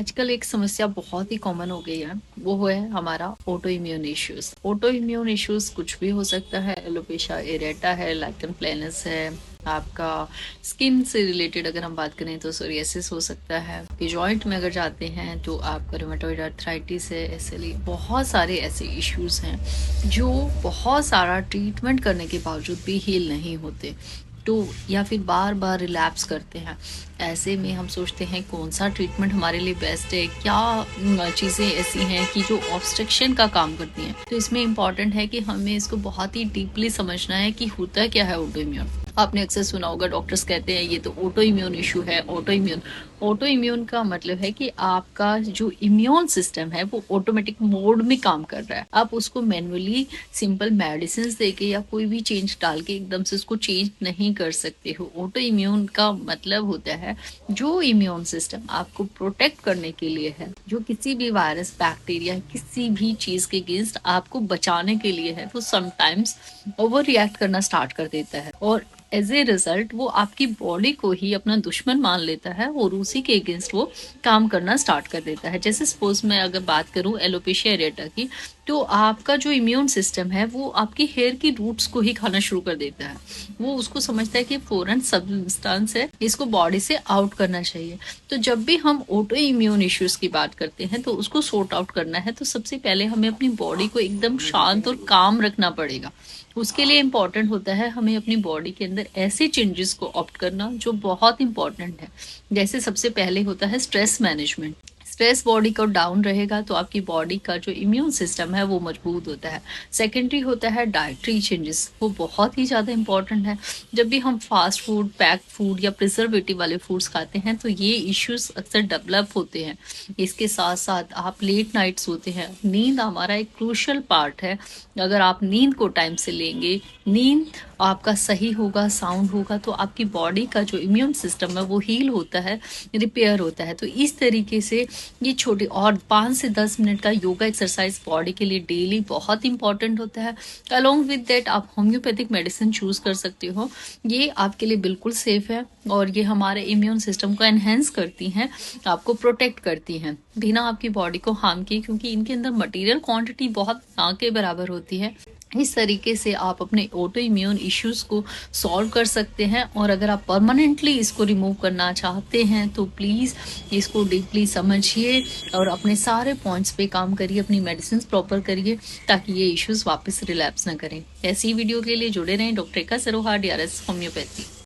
आजकल एक समस्या बहुत ही कॉमन हो गई है। वो है हमारा auto immune issues. Auto immune issues कुछ भी हो सकता है। एलोपेशिया एरेटा है, लाइकन प्लेनस है, आपका स्किन से रिलेटेड अगर हम बात करें तो सोरियासिस हो सकता है कि जॉइंट में अगर जाते हैं तो आपका रूमेटॉइड आर्थराइटिस है। इसलिए बहुत सारे ऐसे इश्यूज हैं जो बहुत सारा ट्रीटमेंट करने के बावजूद भी हील नहीं होते, तो या फिर बार बार रिलैप्स करते हैं। ऐसे में हम सोचते हैं कौन सा ट्रीटमेंट हमारे लिए बेस्ट है, क्या चीज़ें ऐसी हैं कि जो ऑब्स्ट्रक्शन का काम करती हैं। तो इसमें इम्पॉर्टेंट है कि हमें इसको बहुत ही डीपली समझना है कि होता क्या है ऑटो इम्यून। आपने अक्सर सुना होगा डॉक्टर्स कहते हैं ये तो ऑटो इम्यून इशू है। ऑटो इम्यून का मतलब है कि आपका जो इम्यून सिस्टम है वो ऑटोमेटिक मोड में काम कर रहा है। आप उसको मैनुअली सिंपल मेडिसिन देके या कोई भी चेंज डाल के एकदम से उसको चेंज नहीं कर सकते हो। ऑटो इम्यून का मतलब होता है जो इम्यून सिस्टम आपको प्रोटेक्ट करने के लिए है, जो किसी भी वायरस बैक्टीरिया किसी भी चीज के अगेंस्ट आपको बचाने के लिए है, वो समटाइम्स ओवर रिएक्ट करना स्टार्ट कर देता है और एज ए रिजल्ट वो आपकी बॉडी को ही अपना दुश्मन मान लेता है और उसी के अगेंस्ट वो काम करना स्टार्ट कर देता है। जैसे सपोज मैं अगर बात करूं एलोपेशिया एरेटा की, तो आपका जो इम्यून सिस्टम है वो आपकी हेयर की रूट्स को ही खाना शुरू कर देता है। वो उसको समझता है कि फॉरेन सब्सटेंस है, इसको बॉडी से आउट करना चाहिए। तो जब भी हम ऑटो इम्यून इश्यूज की बात करते हैं तो उसको सॉर्ट आउट करना है, तो सबसे पहले हमें अपनी बॉडी को एकदम शांत और काम रखना पड़ेगा। उसके लिए इम्पॉर्टेंट होता है हमें अपनी बॉडी के अंदर ऐसे चेंजेस को ऑप्ट करना जो बहुत इंपॉर्टेंट है। जैसे सबसे पहले होता है स्ट्रेस मैनेजमेंट। स्ट्रेस बॉडी का डाउन रहेगा तो आपकी बॉडी का जो इम्यून सिस्टम है वो मजबूत होता है। सेकेंडरी होता है डाइटरी चेंजेस, वो बहुत ही ज़्यादा इंपॉर्टेंट है। जब भी हम फास्ट फूड, पैक फूड या प्रिजर्वेटिव वाले फूड्स खाते हैं तो ये इश्यूज अक्सर डेवलप होते हैं। इसके साथ साथ आप लेट नाइट सोते हैं। नींद हमारा एक क्रूशल पार्ट है। अगर आप नींद को टाइम से लेंगे, नींद आपका सही होगा, साउंड होगा, तो आपकी बॉडी का जो इम्यून सिस्टम है वो हील होता है, रिपेयर होता है। तो इस तरीके से ये छोटी और 5 से 10 मिनट का योगा एक्सरसाइज बॉडी के लिए डेली बहुत इंपॉर्टेंट होता है। अलोंग विद दैट आप होम्योपैथिक मेडिसिन चूज कर सकते हो। ये आपके लिए बिल्कुल सेफ है और ये हमारे इम्यून सिस्टम को एनहेंस करती हैं, आपको प्रोटेक्ट करती हैं बिना आपकी बॉडी को हार्म किए, क्योंकि इनके अंदर मटेरियल क्वांटिटी बहुत ना के बराबर होती है। इस तरीके से आप अपने ऑटो इम्यून इश्यूज को सॉल्व कर सकते हैं। और अगर आप परमानेंटली इसको रिमूव करना चाहते हैं तो प्लीज़ इसको डीपली समझिए और अपने सारे पॉइंट्स पे काम करिए, अपनी मेडिसिन प्रॉपर करिए ताकि ये इश्यूज वापस रिलैप्स ना करें। ऐसी वीडियो के लिए जुड़े रहें। डॉक्टर का सरोहा, DRS होम्योपैथी।